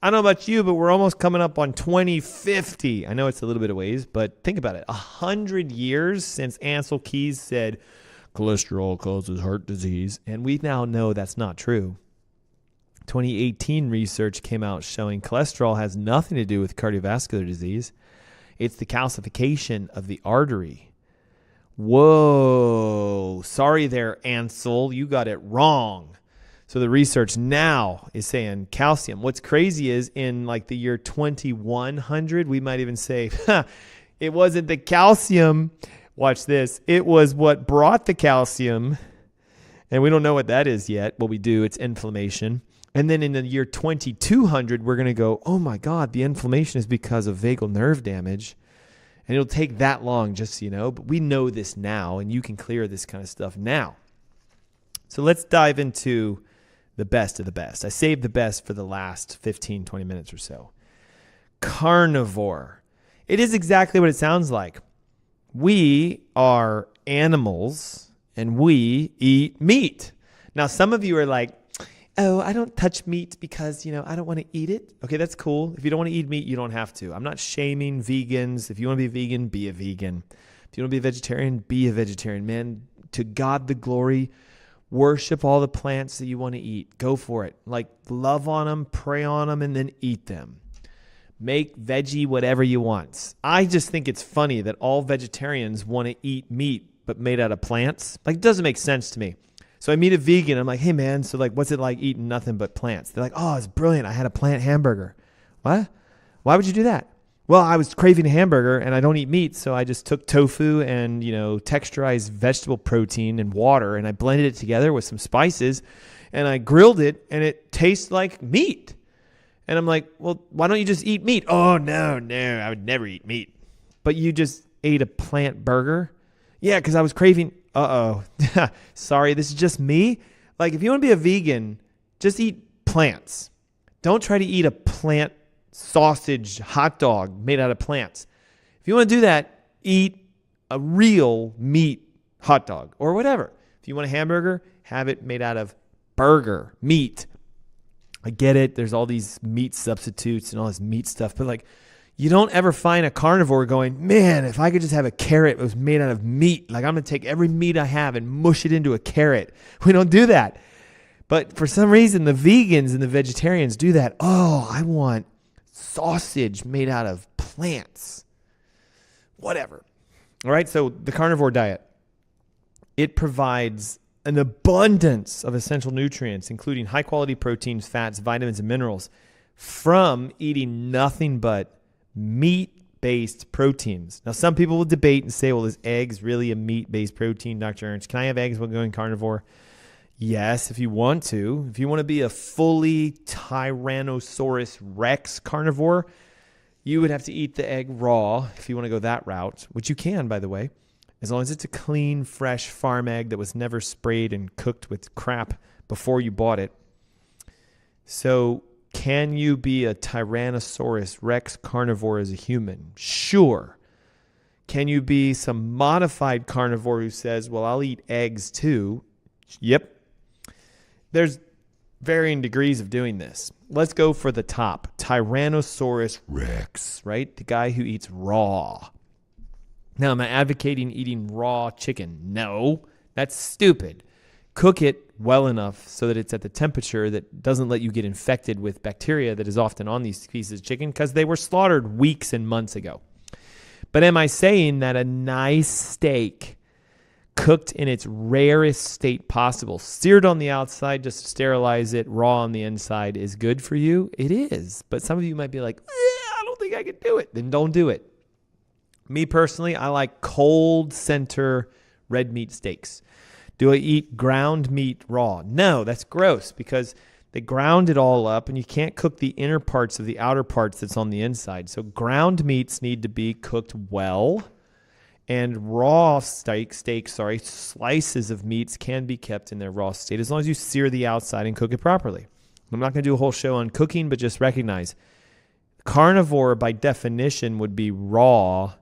I don't know about you, but we're almost coming up on 2050. I know it's a little bit of ways, but think about it. 100 years since Ansel Keys said cholesterol causes heart disease, and we now know that's not true. 2018 research came out showing cholesterol has nothing to do with cardiovascular disease. It's the calcification of the artery. Whoa, sorry there, Ansel, you got it wrong. So the research now is saying calcium. What's crazy is in like the year 2100, we might even say, it wasn't the calcium. Watch this. It was what brought the calcium. And we don't know what that is yet. Well, we do. It's inflammation. And then in the year 2200, we're going to go, oh my God, the inflammation is because of vagal nerve damage. And it'll take that long, just so you know. But we know this now, and you can clear this kind of stuff now. So let's dive into the best of the best. I saved the best for the last 15, 20 minutes or so. Carnivore. It is exactly what it sounds like. We are animals and we eat meat. Now, some of you are like, oh, I don't touch meat because, I don't want to eat it. Okay, that's cool. If you don't want to eat meat, you don't have to. I'm not shaming vegans. If you want to be a vegan, be a vegan. If you want to be a vegetarian, be a vegetarian. Man, to God the glory. Worship all the plants that you want to eat. Go for it. Like, love on them, pray on them, and then eat them. Make veggie whatever you want. I just think it's funny that all vegetarians want to eat meat but made out of plants. Like, it doesn't make sense to me. So I meet a vegan. I'm like, hey, man, so like, what's it like eating nothing but plants? They're like, oh, it's brilliant. I had a plant hamburger. What? Why would you do that? Well, I was craving a hamburger and I don't eat meat, so I just took tofu and, texturized vegetable protein and water, and I blended it together with some spices, and I grilled it, and it tastes like meat. And I'm like, well, why don't you just eat meat? Oh, no, I would never eat meat. But you just ate a plant burger? Yeah, because I was craving, sorry, this is just me. Like, if you want to be a vegan, just eat plants. Don't try to eat a plant sausage hot dog made out of plants. If you want to do that, eat a real meat hot dog or whatever. If you want a hamburger, have it made out of burger, meat. I get it. There's all these meat substitutes and all this meat stuff, but like, you don't ever find a carnivore going, man, if I could just have a carrot that was made out of meat, like I'm going to take every meat I have and mush it into a carrot. We don't do that. But for some reason, the vegans and the vegetarians do that. Oh, I want sausage made out of plants. Whatever. All right, so the carnivore diet, it provides an abundance of essential nutrients, including high-quality proteins, fats, vitamins, and minerals from eating nothing but meat-based proteins. Now, some people will debate and say, well, is eggs really a meat-based protein, Dr. Ernst? Can I have eggs while going carnivore? Yes, if you want to. If you want to be a fully Tyrannosaurus Rex carnivore, you would have to eat the egg raw if you want to go that route, which you can, by the way, as long as it's a clean, fresh farm egg that was never sprayed and cooked with crap before you bought it. So can you be a Tyrannosaurus Rex carnivore as a human? Sure. Can you be some modified carnivore who says, well, I'll eat eggs too? Yep. There's varying degrees of doing this. Let's go for the top. Tyrannosaurus Rex, right? The guy who eats raw. Now, am I advocating eating raw chicken? No, that's stupid. Cook it well enough so that it's at the temperature that doesn't let you get infected with bacteria that is often on these pieces of chicken because they were slaughtered weeks and months ago. But am I saying that a nice steak cooked in its rarest state possible, seared on the outside just to sterilize it, raw on the inside, is good for you? It is. But some of you might be like, I don't think I can do it. Then don't do it. Me personally, I like cold center red meat steaks. Do I eat ground meat raw? No, that's gross because they ground it all up and you can't cook the inner parts of the outer parts that's on the inside. So ground meats need to be cooked well. And raw slices of meats can be kept in their raw state as long as you sear the outside and cook it properly. I'm not going to do a whole show on cooking, but just recognize carnivore by definition would be raw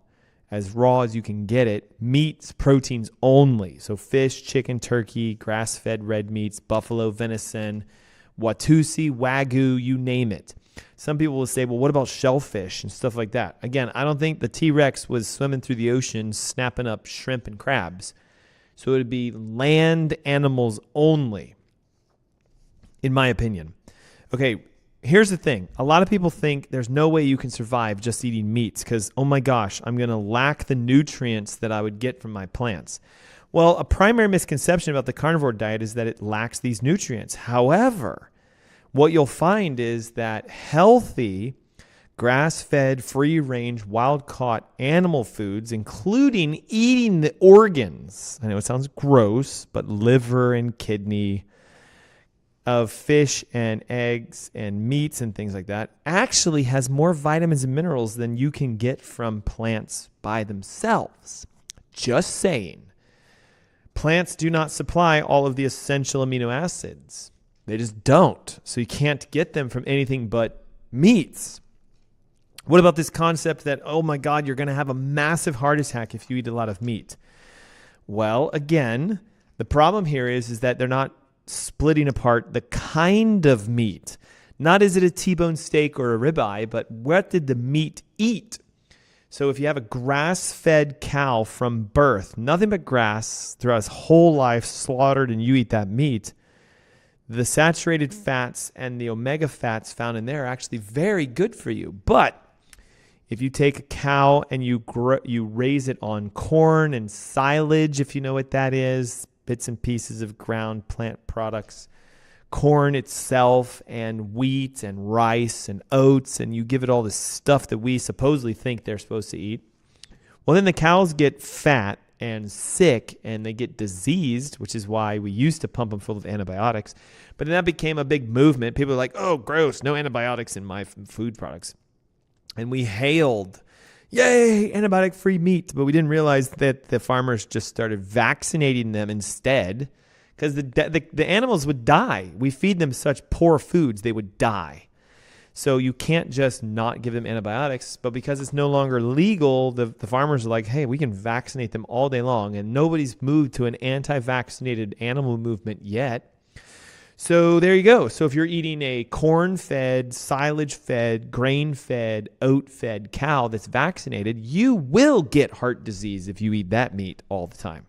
as you can get it. Meats, proteins only. So fish, chicken, turkey, grass-fed red meats, buffalo, venison, Watusi, Wagyu, you name it. Some people will say, well, what about shellfish and stuff like that? Again, I don't think the T-Rex was swimming through the ocean snapping up shrimp and crabs. So it would be land animals only, in my opinion. Okay, here's the thing. A lot of people think there's no way you can survive just eating meats because, oh my gosh, I'm going to lack the nutrients that I would get from my plants. Well, a primary misconception about the carnivore diet is that it lacks these nutrients. However, what you'll find is that healthy, grass-fed, free-range, wild-caught animal foods, including eating the organs, I know it sounds gross, but liver and kidney of fish and eggs and meats and things like that, actually has more vitamins and minerals than you can get from plants by themselves. Just saying. Plants do not supply all of the essential amino acids. They just don't. So you can't get them from anything but meats. What about this concept that, oh my God, you're going to have a massive heart attack if you eat a lot of meat? Well, again, the problem here is that they're not splitting apart the kind of meat. Not is it a T-bone steak or a ribeye, but what did the meat eat? So if you have a grass-fed cow from birth, nothing but grass throughout its whole life slaughtered, and you eat that meat, the saturated fats and the omega fats found in there are actually very good for you. But if you take a cow and you raise it on corn and silage, if you know what that is, bits and pieces of ground plant products, corn itself and wheat and rice and oats, and you give it all this stuff that we supposedly think they're supposed to eat, well, then the cows get fat and sick and they get diseased, which is why we used to pump them full of antibiotics. But then that became a big movement. People are like, oh, gross, no antibiotics in my food products. And we hailed, yay, antibiotic-free meat. But we didn't realize that the farmers just started vaccinating them instead, because the animals would die. We feed them such poor foods, they would die. So you can't just not give them antibiotics, but because it's no longer legal, the farmers are like, hey, we can vaccinate them all day long, and nobody's moved to an anti-vaccinated animal movement yet. So there you go. So if you're eating a corn-fed, silage-fed, grain-fed, oat-fed cow that's vaccinated, you will get heart disease if you eat that meat all the time.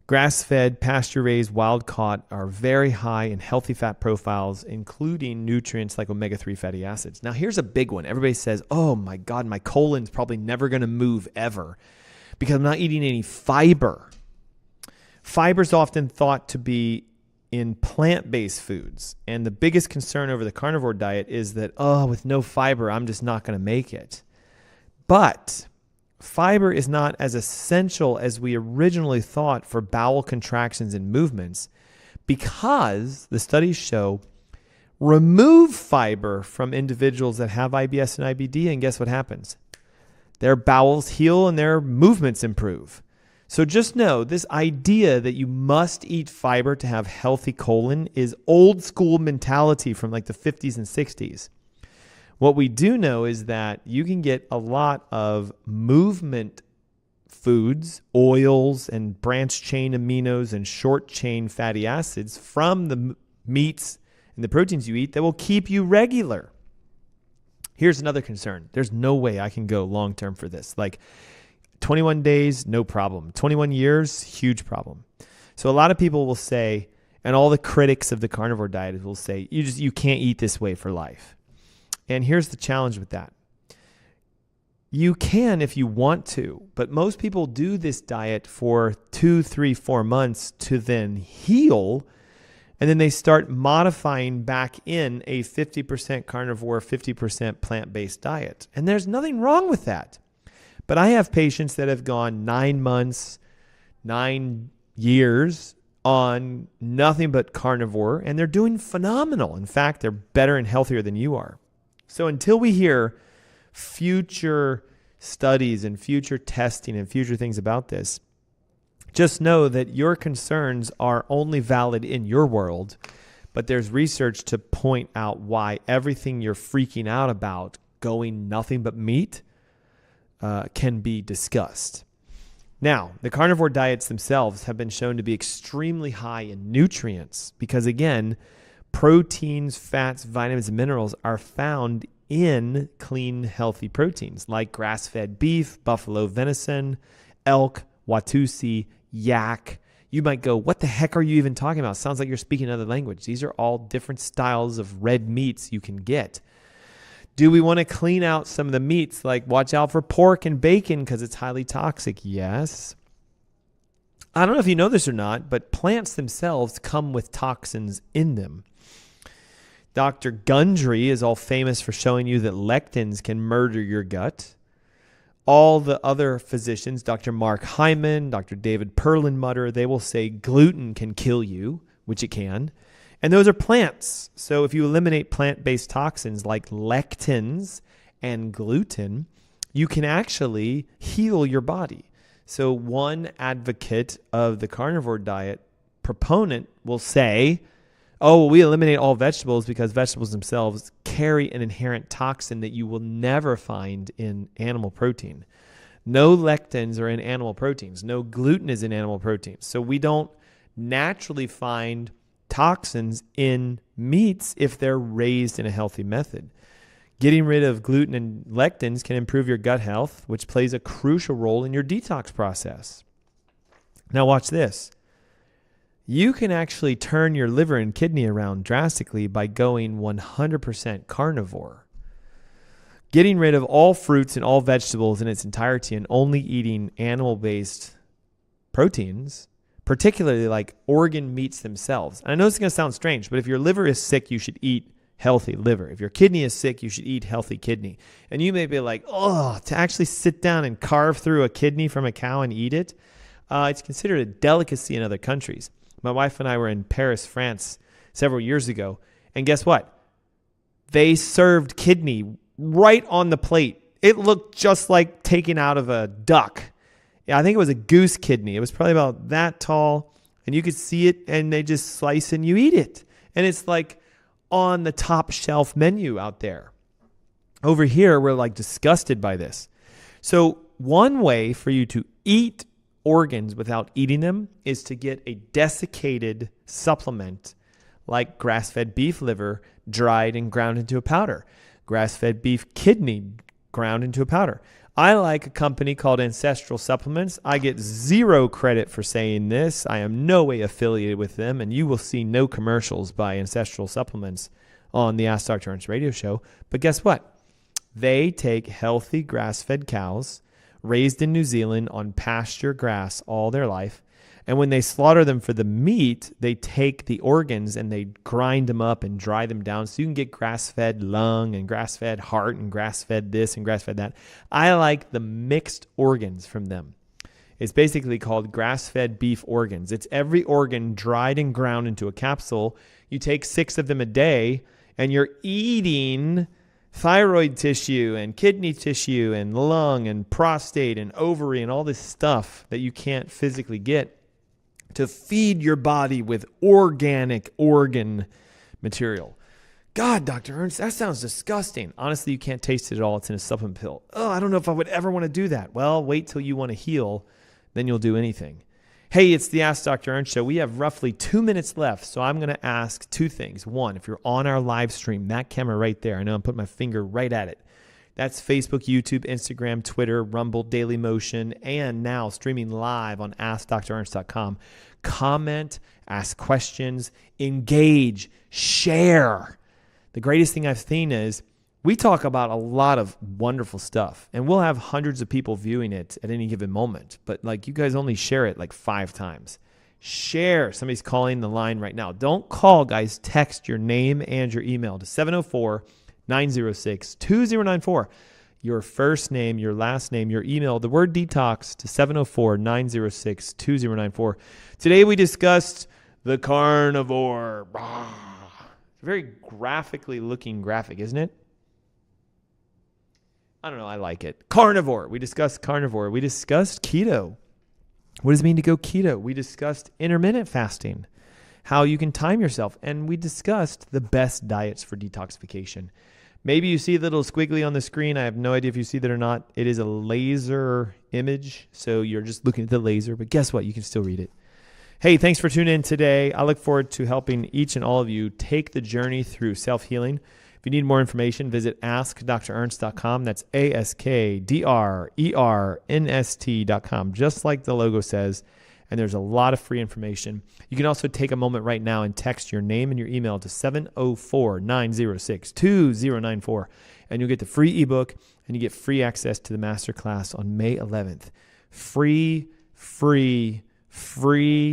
Grass-fed, pasture-raised, wild-caught are very high in healthy fat profiles, including nutrients like omega-3 fatty acids. Now, here's a big one. Everybody says, oh, my God, my colon's probably never going to move ever because I'm not eating any fiber. Fiber is often thought to be in plant-based foods. And the biggest concern over the carnivore diet is that, oh, with no fiber, I'm just not going to make it. But fiber is not as essential as we originally thought for bowel contractions and movements, because the studies show remove fiber from individuals that have IBS and IBD, and guess what happens? Their bowels heal and their movements improve. So just know this idea that you must eat fiber to have healthy colon is old school mentality from like the 50s and 60s. What we do know is that you can get a lot of movement foods, oils, and branched chain aminos and short chain fatty acids from the meats and the proteins you eat that will keep you regular. Here's another concern. There's no way I can go long term for this. Like 21 days, no problem. 21 years, huge problem. So a lot of people will say, and all the critics of the carnivore diet will say, you can't eat this way for life. And here's the challenge with that. You can if you want to, but most people do this diet for 2, 3, 4 months to then heal, and then they start modifying back in a 50% carnivore, 50% plant-based diet. And there's nothing wrong with that. But I have patients that have gone 9 months, 9 years on nothing but carnivore, and they're doing phenomenal. In fact, they're better and healthier than you are. So until we hear future studies and future testing and future things about this, just know that your concerns are only valid in your world, but there's research to point out why everything you're freaking out about going nothing but meat can be discussed. Now, the carnivore diets themselves have been shown to be extremely high in nutrients because, again, proteins, fats, vitamins, and minerals are found in clean, healthy proteins like grass-fed beef, buffalo venison, elk, Watusi, yak. You might go, what the heck are you even talking about? Sounds like you're speaking another language. These are all different styles of red meats you can get. Do we want to clean out some of the meats, like watch out for pork and bacon because it's highly toxic? Yes. I don't know if you know this or not, but plants themselves come with toxins in them. Dr. Gundry is all famous for showing you that lectins can murder your gut. All the other physicians, Dr. Mark Hyman, Dr. David Perlmutter, they will say gluten can kill you, which it can. And those are plants. So if you eliminate plant-based toxins like lectins and gluten, you can actually heal your body. So one advocate of the carnivore diet proponent will say, oh, well, we eliminate all vegetables because vegetables themselves carry an inherent toxin that you will never find in animal protein. No lectins are in animal proteins. No gluten is in animal proteins. So we don't naturally find toxins in meats if they're raised in a healthy method. Getting rid of gluten and lectins can improve your gut health, which plays a crucial role in your detox process. Now watch this. You can actually turn your liver and kidney around drastically by going 100% carnivore. Getting rid of all fruits and all vegetables in its entirety and only eating animal-based proteins, particularly like organ meats themselves. And I know it's going to sound strange, but if your liver is sick, you should eat healthy liver. If your kidney is sick, you should eat healthy kidney. And you may be like, oh, to actually sit down and carve through a kidney from a cow and eat it, it's considered a delicacy in other countries. My wife and I were in Paris, France, several years ago, and guess what? They served kidney right on the plate. It looked just like taken out of a duck. Yeah, I think it was a goose kidney. It was probably about that tall, and you could see it, and they just slice and you eat it. And it's like on the top shelf menu out there. Over here, we're like disgusted by this. So one way for you to eat organs without eating them is to get a desiccated supplement like grass-fed beef liver dried and ground into a powder, grass-fed beef kidney ground into a powder. I like a company called Ancestral Supplements. I get zero credit for saying this. I am no way affiliated with them, and you will see no commercials by Ancestral Supplements on the Ask Dr. Ernst radio show. But guess what? They take healthy grass-fed cows raised in New Zealand on pasture grass all their life. And when they slaughter them for the meat, they take the organs and they grind them up and dry them down so you can get grass-fed lung and grass-fed heart and grass-fed this and grass-fed that. I like the mixed organs from them. It's basically called grass-fed beef organs. It's every organ dried and ground into a capsule. You take 6 of them a day and you're eating thyroid tissue and kidney tissue and lung and prostate and ovary and all this stuff that you can't physically get to feed your body with organic organ material. God, Dr. Ernst, that sounds disgusting. Honestly, you can't taste it at all. It's in a supplement pill. Oh, I don't know if I would ever want to do that. Well, wait till you want to heal, then you'll do anything. Hey, it's the Ask Dr. Ernst Show. We have roughly 2 minutes left, so I'm going to ask 2 things. One, if you're on our live stream, that camera right there, I know I'm putting my finger right at it. That's Facebook, YouTube, Instagram, Twitter, Rumble, Dailymotion, and now streaming live on AskDrErnst.com. Comment, ask questions, engage, share. The greatest thing I've seen is we talk about a lot of wonderful stuff, and we'll have hundreds of people viewing it at any given moment. But like you guys only share it like 5 times. Share. Somebody's calling the line right now. Don't call, guys. Text your name and your email to 704-906-2094. Your first name, your last name, your email, the word detox to 704-906-2094. Today we discussed the carnivore. It's a very graphically looking graphic, isn't it? I don't know. I like it. Carnivore. We discussed carnivore. We discussed keto. What does it mean to go keto? We discussed intermittent fasting, how you can time yourself. And we discussed the best diets for detoxification. Maybe you see the little squiggly on the screen. I have no idea if you see that or not. It is a laser image, so you're just looking at the laser. But guess what? You can still read it. Hey, thanks for tuning in today. I look forward to helping each and all of you take the journey through self-healing. If you need more information, visit AskDrErnst.com. That's AskDrErnst.com, just like the logo says. And there's a lot of free information. You can also take a moment right now and text your name and your email to 704-906-2094. And you'll get the free ebook and you get free access to the masterclass on May 11th. Free.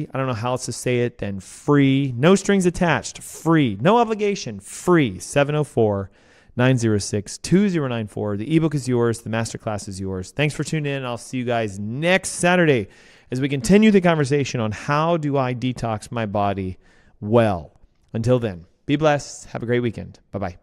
I don't know how else to say it than free. No strings attached. Free. No obligation. Free. 704-906-2094. The ebook is yours. The masterclass is yours. Thanks for tuning in. I'll see you guys next Saturday as we continue the conversation on how do I detox my body well. Until then, be blessed. Have a great weekend. Bye-bye.